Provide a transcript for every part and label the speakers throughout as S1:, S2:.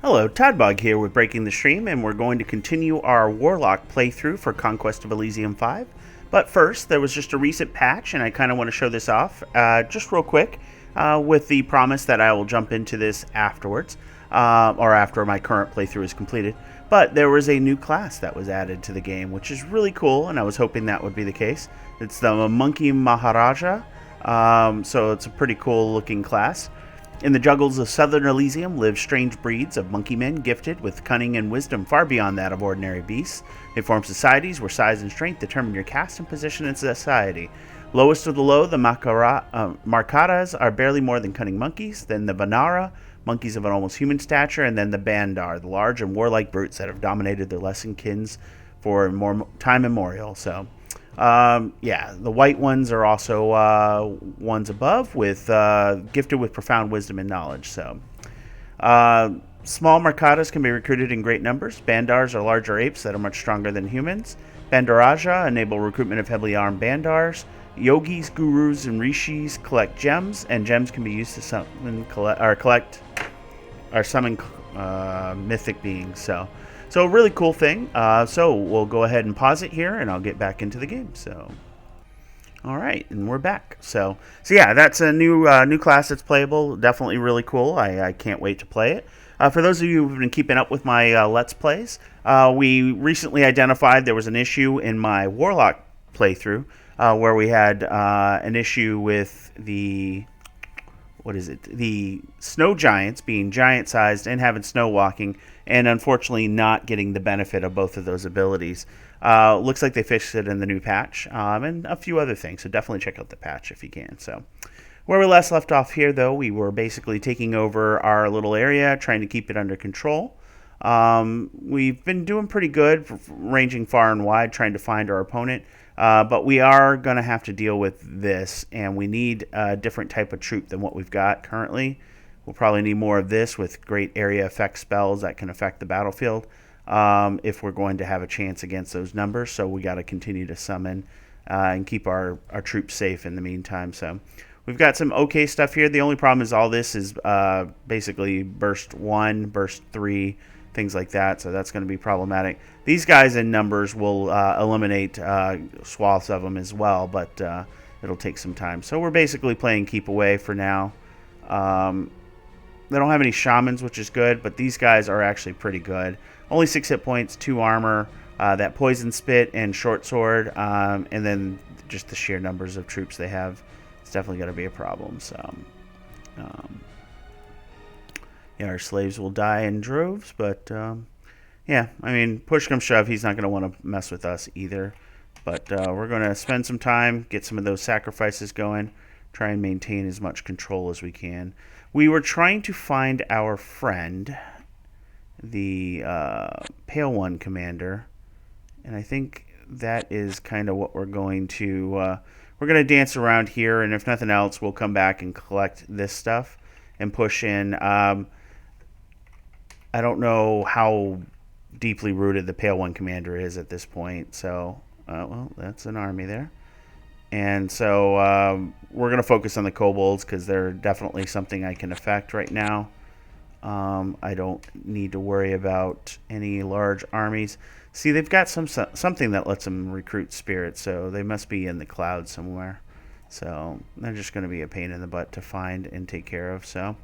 S1: Hello, Toddbog here with Breaking the Stream, and we're going to continue our Warlock playthrough for Conquest of Elysium 5. But first, there was just a recent patch, and I kind of want to show this off just real quick with the promise that I will jump into this afterwards, or after my current playthrough is completed. But there was a new class that was added to the game, which is really cool, and I was hoping that would be the case. It's the Monkey Maharaja, so it's a pretty cool looking class. In the jungles of southern Elysium live strange breeds of monkey men gifted with cunning and wisdom far beyond that of ordinary beasts. They form societies where size and strength determine your caste and position in society. Lowest of the low, the Markatas are barely more than cunning monkeys, then the Vanara, monkeys of an almost human stature, and then the Bandar, the large and warlike brutes that have dominated their lesser kins for more time immemorial. So, yeah, the white ones are also ones above with gifted with profound wisdom and knowledge. So, small Markatas can be recruited in great numbers. Bandars are larger apes that are much stronger than humans. Bandaraja enable recruitment of heavily armed Bandars. Yogis, gurus, and rishis collect gems, and gems can be used to summon, summon mythic beings. So a really cool thing. So we'll go ahead and pause it here, and I'll get back into the game. So, all right, and we're back. So yeah, that's a new class that's playable. Definitely really cool. I can't wait to play it. For those of you who've been keeping up with my Let's Plays, we recently identified there was an issue in my Warlock playthrough where we had an issue with the snow giants being giant-sized and having snow walking, and unfortunately not getting the benefit of both of those abilities. Looks like they fixed it in the new patch, and a few other things, so definitely check out the patch if you can. So, where we last left off here, though, we were basically taking over our little area, trying to keep it under control. We've been doing pretty good, ranging far and wide, trying to find our opponent. But we are going to have to deal with this, and we need a different type of troop than what we've got currently. We'll probably need more of this with great area effect spells that can affect the battlefield if we're going to have a chance against those numbers. So we got to continue to summon and keep our troops safe in the meantime. So we've got some okay stuff here. The only problem is all this is basically burst 1, burst 3, things like that, so that's going to be problematic. These guys in numbers will eliminate swaths of them as well, but it'll take some time. So we're basically playing keep away for now. They don't have any shamans, which is good, but these guys are actually pretty good. Only 6 hit points, 2 armor, that poison spit and short sword, and then just the sheer numbers of troops they have. It's definitely going to be a problem. So yeah, our slaves will die in droves, but yeah, I mean, push come shove, he's not going to want to mess with us either. But we're going to spend some time, get some of those sacrifices going, try and maintain as much control as we can. We were trying to find our friend, the Pale One Commander, and I think that is kind of what we're going to dance around here, and if nothing else, we'll come back and collect this stuff and push in. I don't know how deeply rooted the Pale One Commander is at this point. So, well, that's an army there. And so we're going to focus on the kobolds because they're definitely something I can affect right now. I don't need to worry about any large armies. See, they've got something that lets them recruit spirits, so they must be in the clouds somewhere. So they're just going to be a pain in the butt to find and take care of. So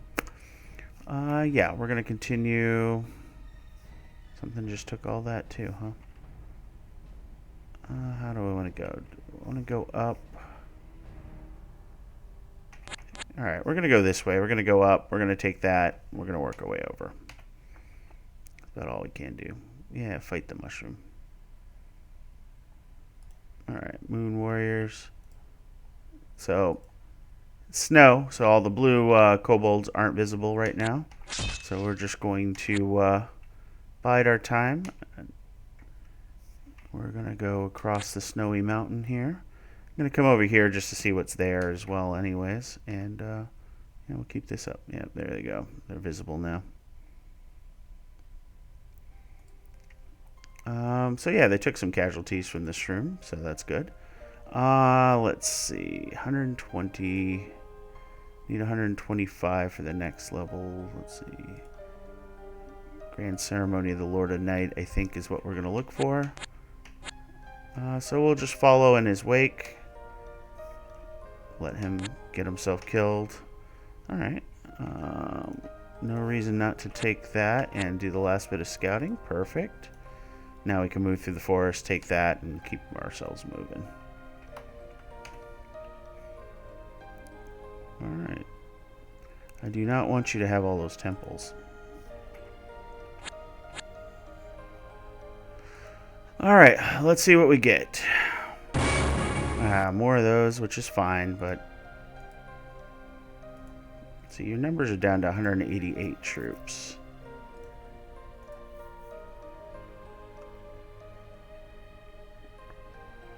S1: yeah, we're going to continue. Something just took all that too, huh? How do I want to go? Do I want to go up? Alright, we're going to go this way. We're going to go up. We're going to take that. We're going to work our way over. That's about all we can do. Yeah, fight the mushroom. Alright, Moon Warriors. So, snow, so all the blue kobolds aren't visible right now. So we're just going to bide our time. We're going to go across the snowy mountain here. I'm going to come over here just to see what's there as well anyways. And yeah, we'll keep this up. Yeah, there they go. They're visible now. So yeah, they took some casualties from this room, so that's good. Let's see. 120. Need 125 for the next level. Let's see. Grand Ceremony of the Lord of Night, I think, is what we're going to look for. So we'll just follow in his wake. Let him get himself killed. Alright. No reason not to take that and do the last bit of scouting. Perfect. Now we can move through the forest, take that, and keep ourselves moving. Alright. I do not want you to have all those temples. Alright, let's see what we get. More of those, which is fine, but... See, your numbers are down to 188 troops.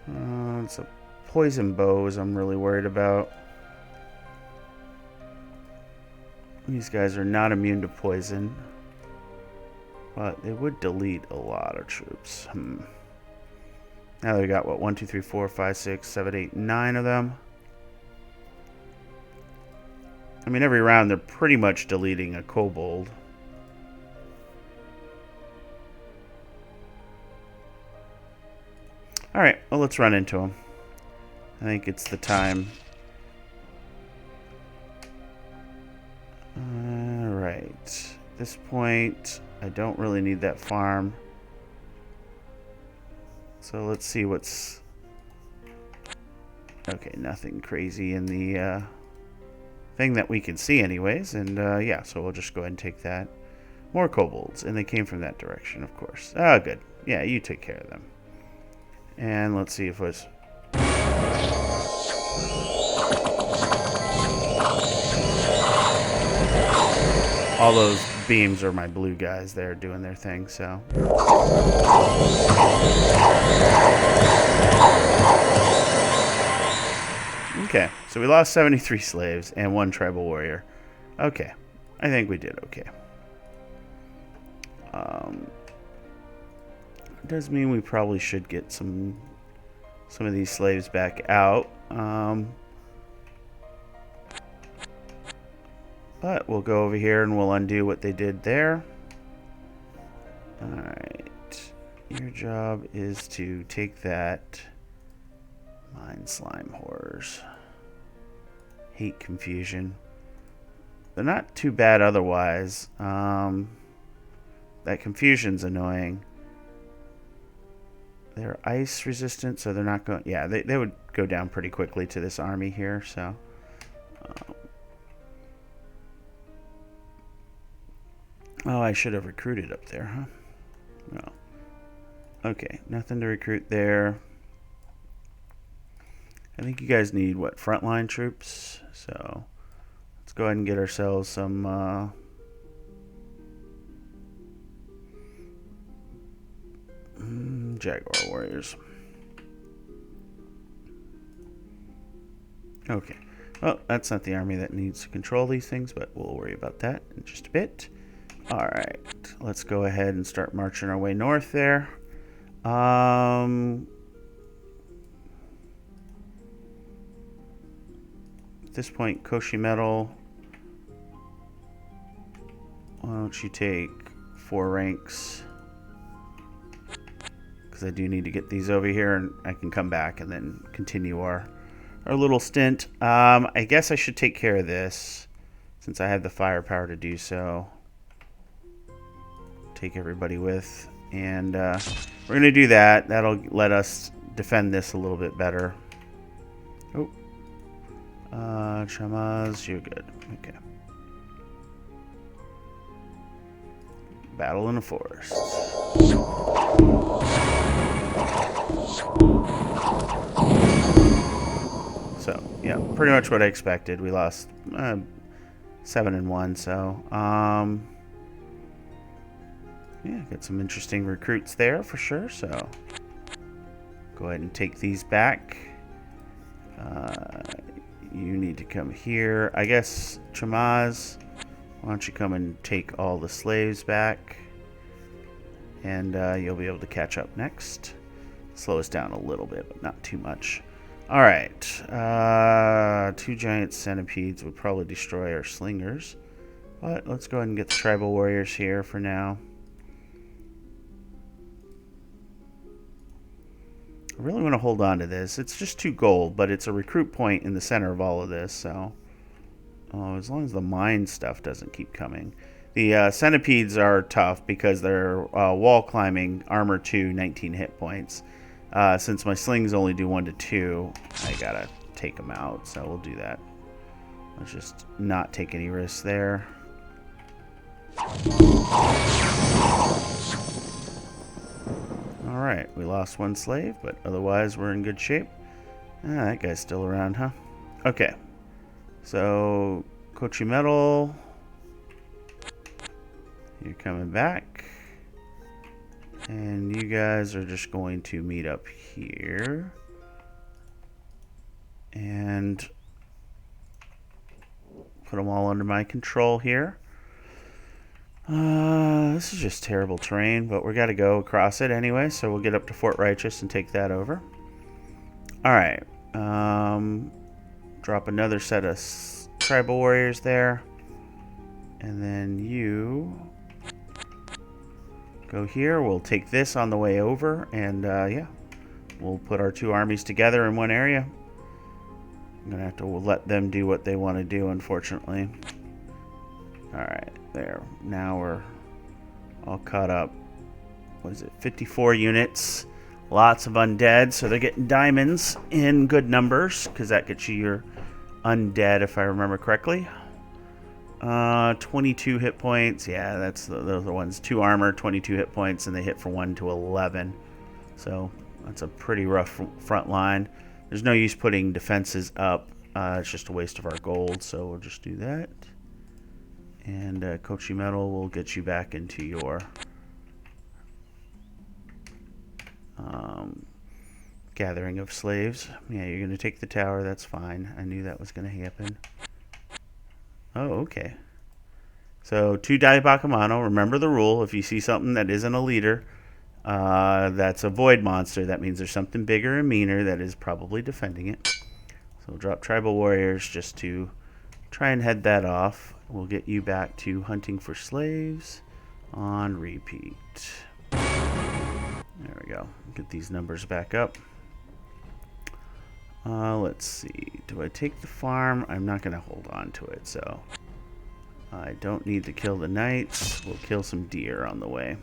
S1: It's a poison bows I'm really worried about. These guys are not immune to poison. But they would delete a lot of troops. Now they got, what, 1, 2, 3, 4, 5, 6, 7, 8, 9 of them. I mean, every round they're pretty much deleting a kobold. Alright, well, let's run into them. I think it's the time. Alright. At this point, I don't really need that farm. So let's see what's... Okay, nothing crazy in the thing that we can see anyways. And yeah, so we'll just go ahead and take that. More kobolds, and they came from that direction, of course. Ah, good. Yeah, you take care of them. And let's see if it was... All those beams are my blue guys there doing their thing, so... Okay, so we lost 73 slaves and 1 tribal warrior. Okay, I think we did okay. It does mean we probably should get some of these slaves back out. But we'll go over here and we'll undo what they did there. Alright. Your job is to take that. Mind slime horrors. Hate confusion. They're not too bad otherwise. That confusion's annoying. They're ice resistant, so they're not going... Yeah, they would go down pretty quickly to this army here, so... Oh, I should have recruited up there, huh? No. Okay, nothing to recruit there. I think you guys need, what, frontline troops? So, let's go ahead and get ourselves some... Jaguar warriors. Okay. Well, that's not the army that needs to control these things, but we'll worry about that in just a bit. Alright, let's go ahead and start marching our way north there. At this point, Koshi Metal, why don't you take 4 ranks? Because I do need to get these over here, and I can come back and then continue our little stint. I guess I should take care of this, since I have the firepower to do so. Take everybody with, and we're going to do that. That'll let us defend this a little bit better. Oh. Chamaz, you're good. Okay. Battle in the forest. So, yeah, pretty much what I expected. We lost 7-1, so, yeah, got some interesting recruits there for sure, so go ahead and take these back. You need to come here. I guess, Chamaz, why don't you come and take all the slaves back, and you'll be able to catch up next. Slow us down a little bit, but not too much. Alright, 2 giant centipedes would probably destroy our slingers, but let's go ahead and get the tribal warriors here for now. really want to hold on to this. It's just 2 gold, but it's a recruit point in the center of all of this, so... Oh, as long as the mine stuff doesn't keep coming. The centipedes are tough because they're wall climbing, armor 2, 19 hit points. Since my slings only do 1 to 2, I gotta take them out, so we'll do that. Let's just not take any risks there. Alright, we lost 1 slave, but otherwise we're in good shape. Ah, that guy's still around, huh? Okay. So, Kochi Metal, you're coming back. And you guys are just going to meet up here. And put them all under my control here. This is just terrible terrain, but we got to go across it anyway, so we'll get up to Fort Righteous and take that over. Alright. Drop another set of tribal warriors there. And then you go here. We'll take this on the way over, and yeah, we'll put our 2 armies together in one area. I'm gonna have to let them do what they want to do, unfortunately. Alright, there. Now we're all caught up. What is it? 54 units. Lots of undead, so they're getting diamonds in good numbers, because that gets you your undead, if I remember correctly. 22 hit points. Yeah, those are the ones. 2 armor, 22 hit points, and they hit for 1 to 11. So that's a pretty rough front line. There's no use putting defenses up. It's just a waste of our gold, so we'll just do that. And Kochi Metal will get you back into your gathering of slaves. Yeah, you're going to take the tower. That's fine. I knew that was going to happen. Oh, okay. So, 2 Dai Bakamano. Remember the rule. If you see something that isn't a leader, that's a void monster. That means there's something bigger and meaner that is probably defending it. So, we'll drop tribal warriors just to try and head that off. We'll get you back to hunting for slaves on repeat. There we go. Get these numbers back up. Let's see. Do I take the farm? I'm not going to hold on to it, so I don't need to kill the knights. We'll kill some deer on the way.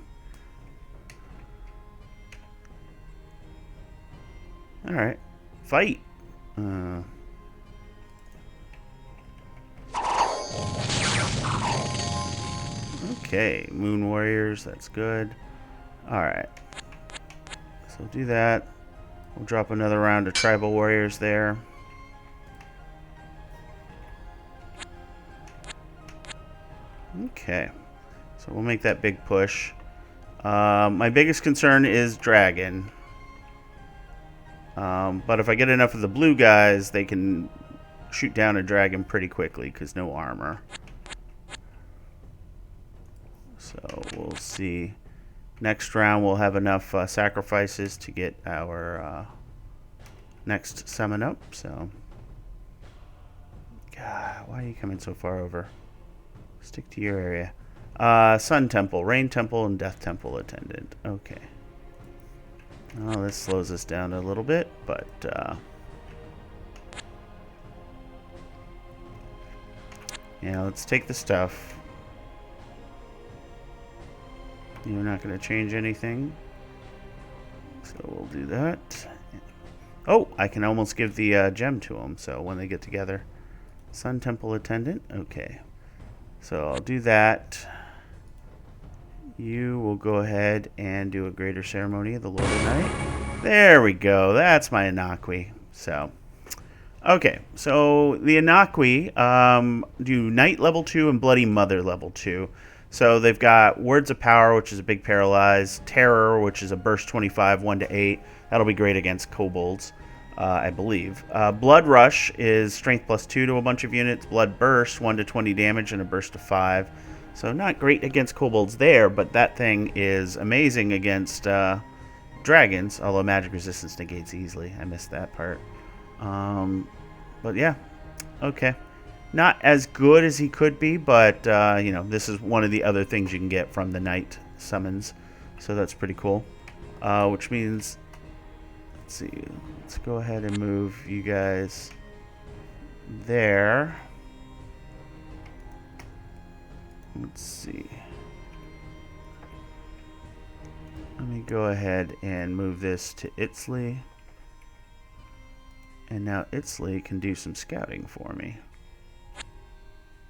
S1: Alright. Fight! Okay. Moon warriors. That's good. Alright. So do that. We'll drop another round of tribal warriors there. Okay. So we'll make that big push. My biggest concern is dragon. But if I get enough of the blue guys, they can shoot down a dragon pretty quickly because no armor. So we'll see. Next round we'll have enough sacrifices to get our next summon up. So, God, why are you coming so far over? Stick to your area. Sun Temple, Rain Temple, and Death Temple attendant. Okay. Oh, this slows us down a little bit, but yeah, let's take the stuff. You're not going to change anything, so we'll do that. Oh, I can almost give the gem to them, so when they get together. Sun Temple attendant, okay. So I'll do that. You will go ahead and do a greater ceremony of the Lord of Night. There we go. That's my Anakwi. So, okay. So the Anakwi do Knight level 2 and Bloody Mother level 2. So they've got Words of Power, which is a big paralyze. Terror, which is a burst 25, 1 to 8. That'll be great against kobolds, I believe. Blood Rush is strength plus 2 to a bunch of units. Blood Burst, 1 to 20 damage and a burst of 5. So not great against kobolds there, but that thing is amazing against dragons, although magic resistance negates easily. I missed that part. But yeah, okay. Not as good as he could be, but you know, this is one of the other things you can get from the knight summons, so that's pretty cool. Which means let's see. Let's go ahead and move you guys there. Let's see. Let me go ahead and move this to Itzley. And now Itzley can do some scouting for me.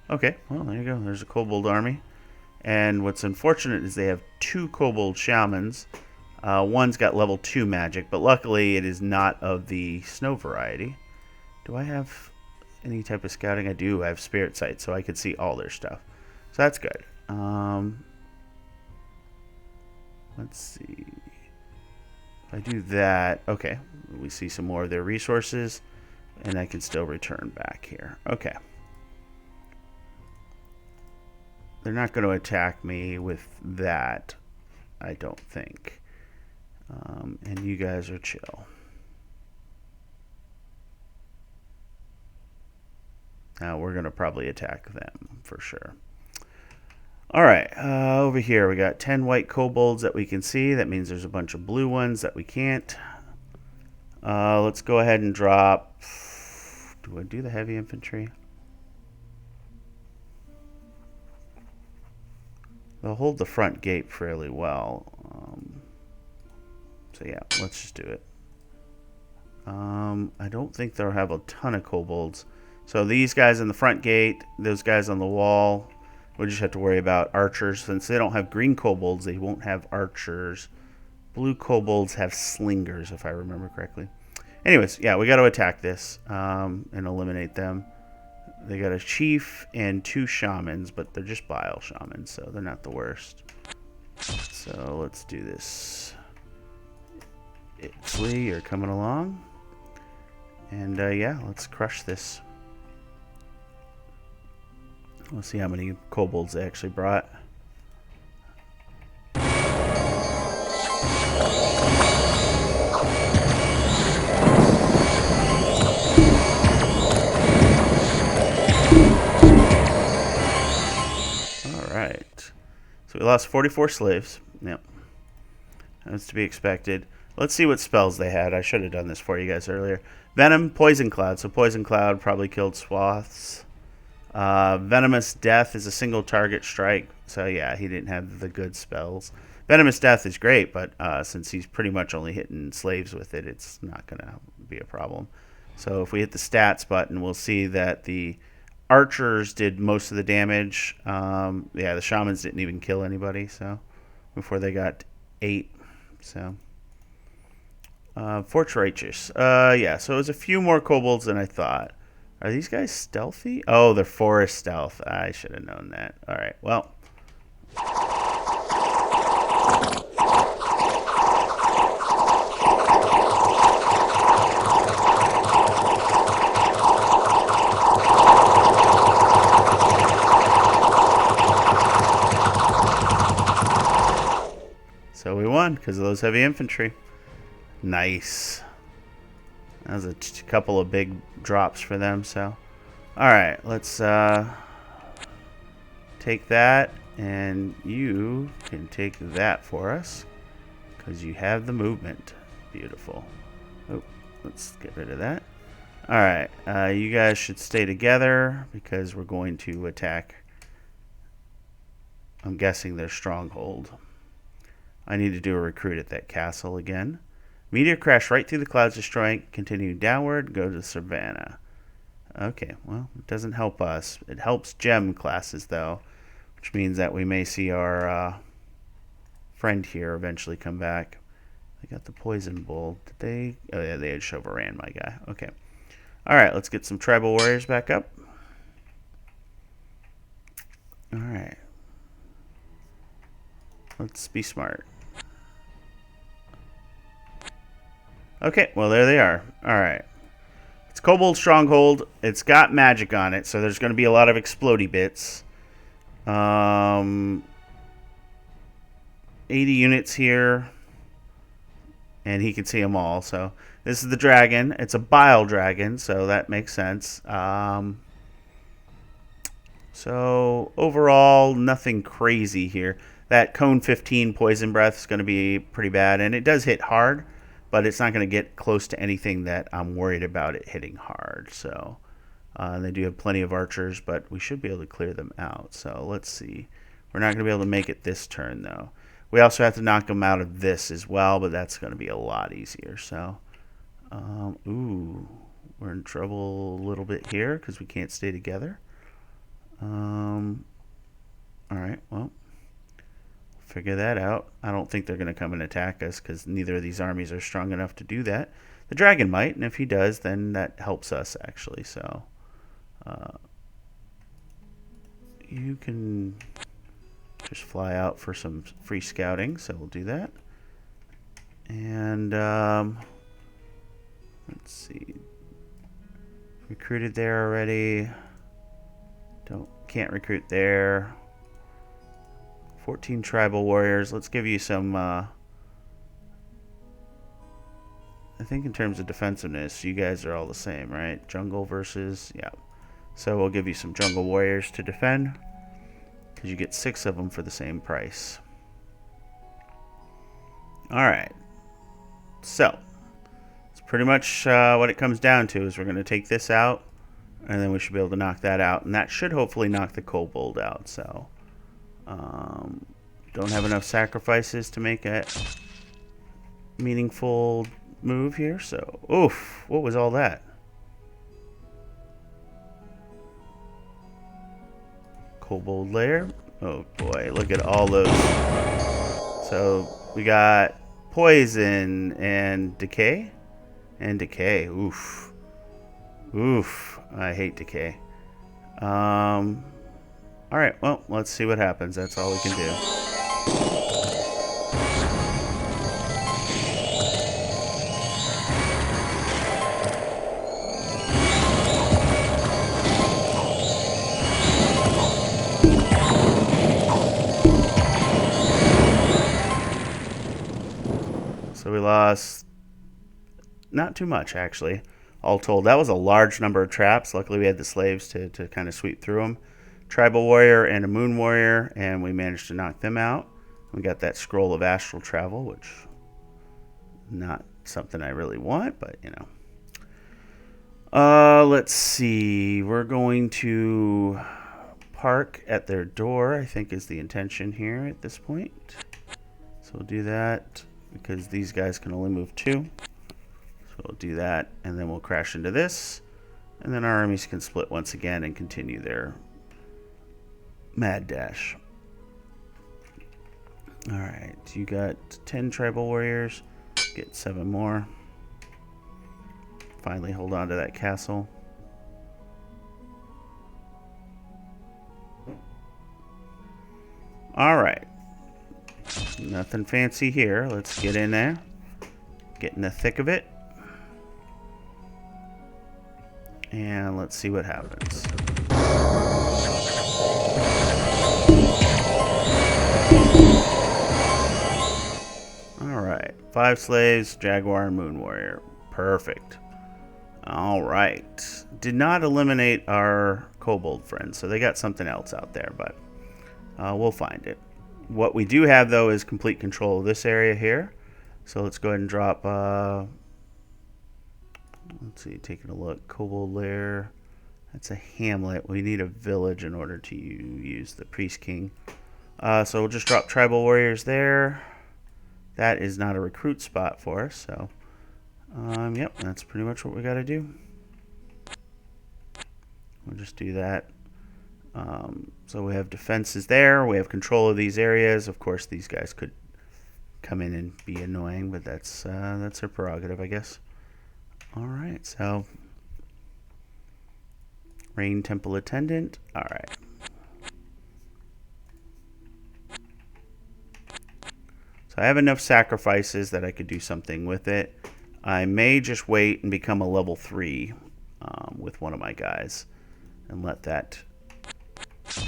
S1: Okay, well, there you go. There's a Kobold army. And what's unfortunate is they have 2 Kobold Shamans. One's got level 2 magic, but luckily it is not of the snow variety. Do I have any type of scouting? I do. I have Spirit Sight, so I can see all their stuff. So that's good. Let's see. If I do that, okay, we see some more of their resources, and I can still return back here. Okay. They're not going to attack me with that, I don't think. And you guys are chill. Now we're going to probably attack them for sure. All right, over here we got 10 white kobolds that we can see. That means there's a bunch of blue ones that we can't. Let's go ahead and drop. Do I do the heavy infantry? They'll hold the front gate fairly well. So yeah, let's just do it. I don't think they'll have a ton of kobolds. So these guys in the front gate, those guys on the wall, we'll just have to worry about archers. Since they don't have green kobolds, they won't have archers. Blue kobolds have slingers, if I remember correctly. Anyways, yeah, we got to attack this and eliminate them. They got a chief and 2 shamans, but they're just bile shamans, so they're not the worst. So let's do this. Itzley, you're coming along. And yeah, let's crush this. We'll see how many kobolds they actually brought. Alright. So we lost 44 slaves. Yep. That's to be expected. Let's see what spells they had. I should have done this for you guys earlier. Venom, Poison Cloud. So Poison Cloud probably killed swaths. Venomous Death is a single target strike. So yeah, he didn't have the good spells. Venomous Death is great, but since he's pretty much only hitting slaves with it, it's not going to be a problem. So if we hit the stats button, we'll see that the archers did most of the damage. Yeah, the shamans didn't even kill anybody, so before they got 8. So Fort's Righteous. Yeah, so it was a few more kobolds than I thought. Are these guys stealthy? Oh, they're forest stealth. I should have known that. All right, well. So we won because of those heavy infantry. Nice. That was a couple of big drops for them. So, all right, let's take that, and you can take that for us because you have the movement. Beautiful. Oh, let's get rid of that. All right, you guys should stay together because we're going to attack. I'm guessing their stronghold. I need to do a recruit at that castle again. Meteor crash right through the clouds, destroying. Continue downward. Go to Savannah. Okay, well, it doesn't help us. It helps gem classes, though, which means that we may see our friend here eventually come back. They got the poison bull. Did they? Oh, yeah, they had Chauveran, my guy. Okay. All right, let's get some tribal warriors back up. All right. Let's be smart. Okay, well, there they are. All right. It's Kobold Stronghold. It's got magic on it, so there's going to be a lot of explodey bits. 80 units here. And he can see them all. So this is the dragon. It's a bile dragon, so that makes sense. So overall, nothing crazy here. That cone 15 poison breath is going to be pretty bad, and it does hit hard. but it's not going to get close to anything that I'm worried about it hitting hard. So they do have plenty of archers, but we should be able to clear them out. So let's see. We're not going to be able to make it this turn, though. We also have to knock them out of this as well, but that's going to be a lot easier. So, ooh, we're in trouble a little bit here because we can't stay together. All right, well, figure that out. I don't think they're going to come and attack us because neither of these armies are strong enough to do that. The dragon might, and if he does, then that helps us, actually. So, you can just fly out for some free scouting, so we'll do that. And let's see, recruited there already. Can't recruit there. 14 tribal warriors. Let's give you some. I think in terms of defensiveness, you guys are all the same, right? Jungle versus, yeah. So we'll give you some jungle warriors to defend, because you get 6 of them for the same price. Alright. So, it's pretty much what it comes down to is we're going to take this out, and then we should be able to knock that out. And that should hopefully knock the kobold out. So, don't have enough sacrifices to make a meaningful move here. So, oof, what was all that? Kobold lair. Oh boy, look at all those. So we got poison and decay. And decay. Oof. Oof. I hate decay. Alright, well, let's see what happens. That's all we can do. So we lost not too much, actually, all told. That was a large number of traps. Luckily, we had the slaves to kind of sweep through them. Tribal warrior and a moon warrior, and we managed to knock them out. We got that scroll of astral travel, which not something I really want, but, you know. Let's see. We're going to park at their door, I think is the intention here at this point. So we'll do that, because these guys can only move 2. So we'll do that, and then we'll crash into this. And then our armies can split once again and continue their mad dash. Alright, you got 10 tribal warriors. Get 7 more. Finally hold on to that castle. Alright. Nothing fancy here. Let's get in there. Get in the thick of it. And let's see what happens. Alright. 5 slaves, jaguar, and moon warrior. Perfect. Alright. Did not eliminate our kobold friends, so they got something else out there, but we'll find it. What we do have, though, is complete control of this area here. So let's go ahead and drop, let's see, taking a look. Kobold lair. That's a hamlet. We need a village in order to use the priest king. So we'll just drop tribal warriors there. That is not a recruit spot for us, so yep, that's pretty much what we got to do. We'll just do that. So we have defenses there. We have control of these areas. Of course, these guys could come in and be annoying, but that's their prerogative, I guess. All right, so Rain Temple Attendant. All right. So I have enough sacrifices that I could do something with it. I may just wait and become a level 3 with one of my guys and let that...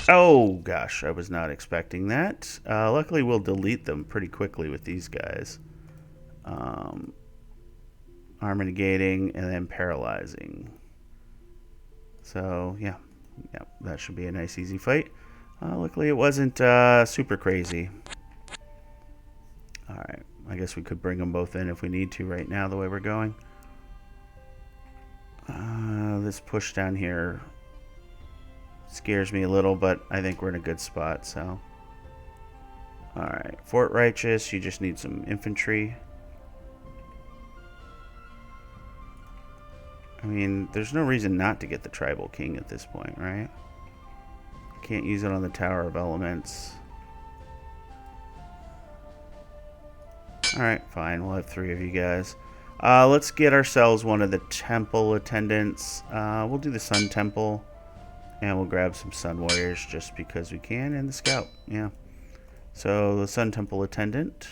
S1: Oh, gosh, I was not expecting that. Luckily, we'll delete them pretty quickly with these guys. Armor negating and then paralyzing. So, yeah, that should be a nice, easy fight. Luckily, it wasn't super crazy. Alright, I guess we could bring them both in if we need to right now, the way we're going. This push down here scares me a little, but I think we're in a good spot, so. Alright, Fort Righteous, you just need some infantry. I mean, there's no reason not to get the Tribal King at this point, right? Can't use it on the Tower of Elements. Alright, fine. We'll have 3 of you guys. Let's get ourselves one of the Temple Attendants. We'll do the Sun Temple. And we'll grab some Sun Warriors just because we can. And the Scout. Yeah. So, the Sun Temple Attendant.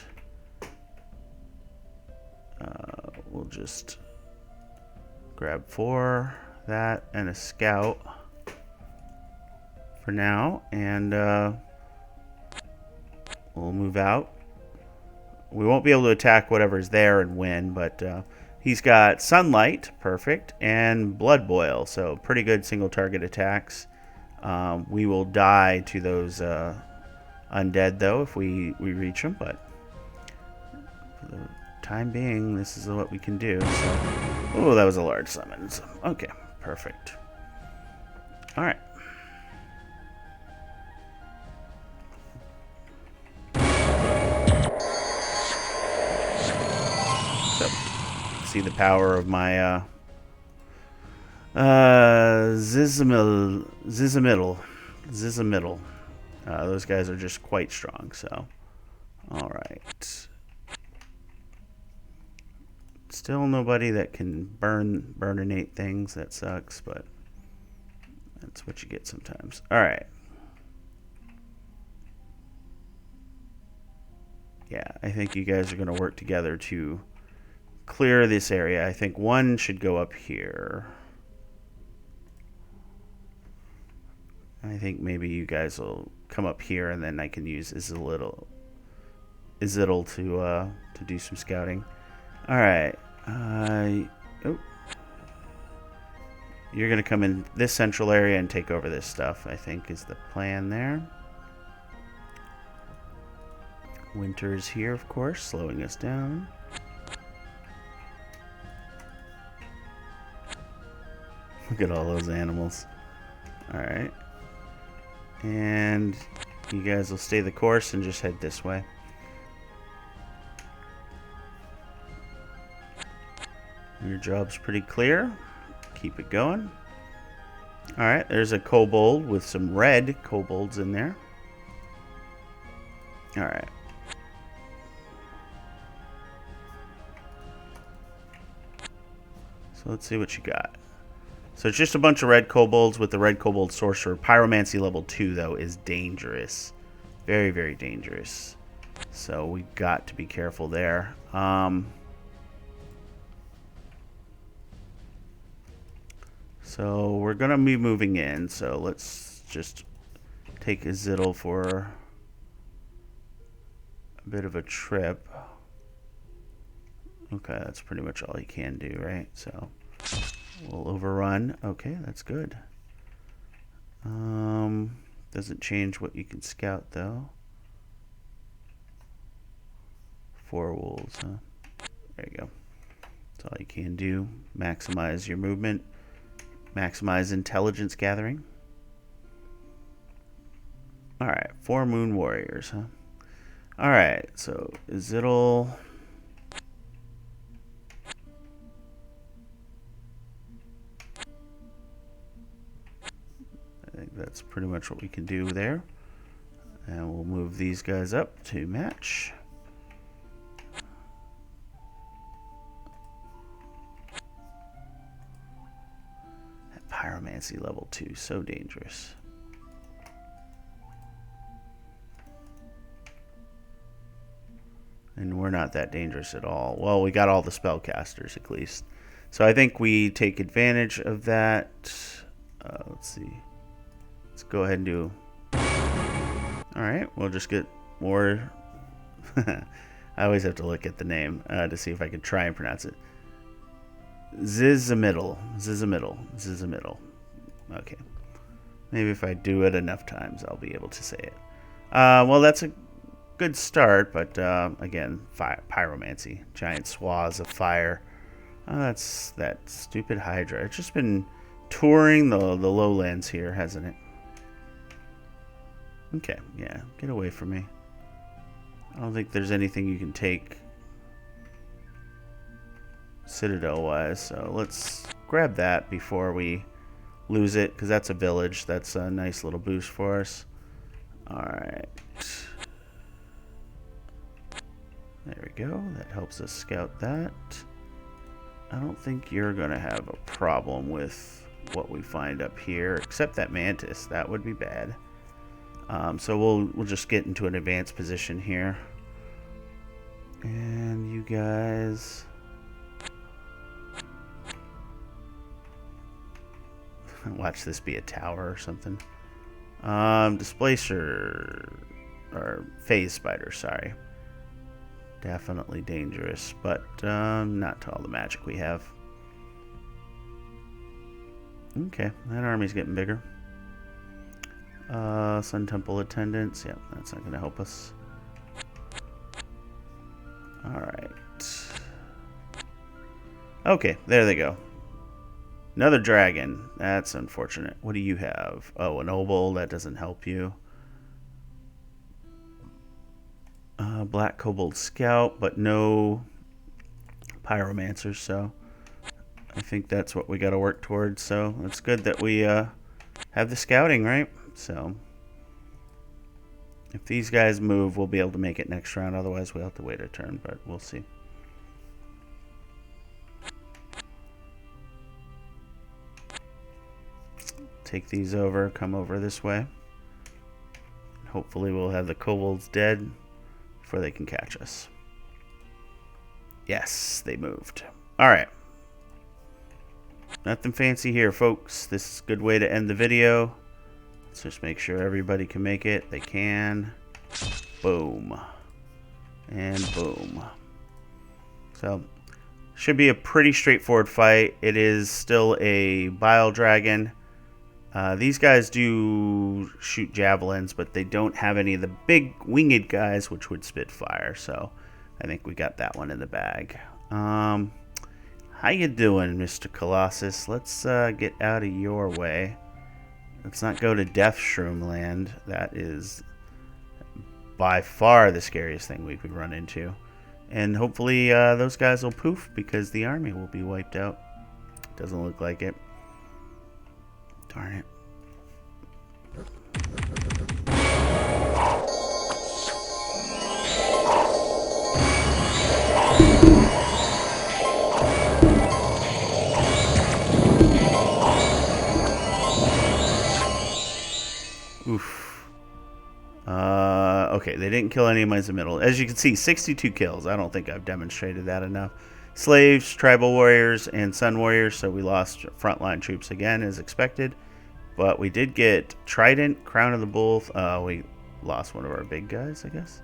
S1: We'll just grab 4. That and a Scout. For now. And we'll move out. We won't be able to attack whatever's there and win, but he's got Sunlight, perfect, and Blood Boil, so pretty good single target attacks. We will die to those undead, though, if we reach them, but for the time being, this is what we can do. So. Oh, that was a large summon. So, okay, perfect. All right. See the power of my Zizamiddle. Those guys are just quite strong, so. Alright. Still nobody that can burninate things. That sucks, but that's what you get sometimes. Alright. Yeah, I think you guys are going to work together to clear this area. I think one should go up here. I think maybe you guys will come up here, and then I can use Izzle to do some scouting. All right. Oh, you're gonna come in this central area and take over this stuff, I think is the plan there. Winter's here, of course, slowing us down. Look at all those animals. Alright. And you guys will stay the course and just head this way. Your job's pretty clear. Keep it going. Alright, there's a kobold with some red kobolds in there. Alright. So let's see what you got. So it's just a bunch of red kobolds with the red kobold sorcerer. Pyromancy level 2, though, is dangerous. Very, very dangerous. So we got to be careful there. So we're going to be moving in. So let's just take Izzle for a bit of a trip. Okay, that's pretty much all he can do, right? So we'll overrun. Okay, that's good. Doesn't change what you can scout, though. 4 wolves, huh? There you go. That's all you can do. Maximize your movement. Maximize intelligence gathering. Alright, 4 moon warriors, huh? Alright, so Izzle. I think that's pretty much what we can do there. And we'll move these guys up to match. That pyromancy level 2, so dangerous. And we're not that dangerous at all. Well, we got all the spellcasters at least. So I think we take advantage of that. Let's see. Let's go ahead and do... Alright, we'll just get more... I always have to look at the name to see if I can try and pronounce it. Zizamiddle. Okay. Maybe if I do it enough times, I'll be able to say it. Well, that's a good start, but again, pyromancy, giant swaths of fire. That's that stupid Hydra. It's just been touring the lowlands here, hasn't it? Okay, yeah, get away from me. I don't think there's anything you can take Citadel-wise, so let's grab that before we lose it, because that's a village. That's a nice little boost for us. Alright. There we go. That helps us scout that. I don't think you're going to have a problem with what we find up here, except that mantis. That would be bad. So we'll just get into an advanced position here. And you guys... watch this be a tower or something. Displacer... or phase spider, sorry. Definitely dangerous, but not to all the magic we have. Okay, that army's getting bigger. Sun Temple attendants. Yep, that's not going to help us. Alright. Okay, there they go. Another dragon. That's unfortunate. What do you have? Oh, an obol. That doesn't help you. Black Kobold Scout, but no Pyromancers, so I think that's what we got to work towards. So it's good that we have the scouting, right? So if these guys move, we'll be able to make it next round. Otherwise, we'll have to wait a turn, but we'll see. Take these over, come over this way. Hopefully we'll have the kobolds dead before they can catch us. Yes, they moved. Alright. Nothing fancy here, folks. This is a good way to end the video. Let's just make sure everybody can make it. They can. Boom. And boom. So, should be a pretty straightforward fight. It is still a bile dragon. These guys do shoot javelins, but they don't have any of the big winged guys, which would spit fire. So I think we got that one in the bag. How you doing, Mr. Colossus? Let's get out of your way. Let's not go to Death Shroom Land. That is by far the scariest thing we could run into. And hopefully those guys will poof because the army will be wiped out. Doesn't look like it. Darn it. Oof. Okay, they didn't kill any of my middle. As you can see, 62 kills. I don't think I've demonstrated that enough. Slaves, tribal warriors, and sun warriors, so we lost frontline troops again as expected. But we did get Trident, Crown of the Bull. We lost one of our big guys, I guess.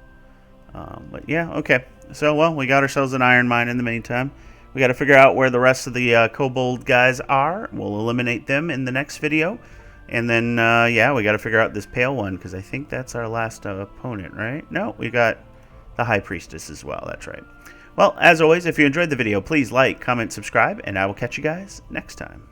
S1: But yeah, okay. So, well, we got ourselves an iron mine in the meantime. We got to figure out where the rest of the kobold guys are. We'll eliminate them in the next video. And then, yeah, we got to figure out this pale one, because I think that's our last opponent, right? No, we got the High Priestess as well. That's right. Well, as always, if you enjoyed the video, please like, comment, subscribe, and I will catch you guys next time.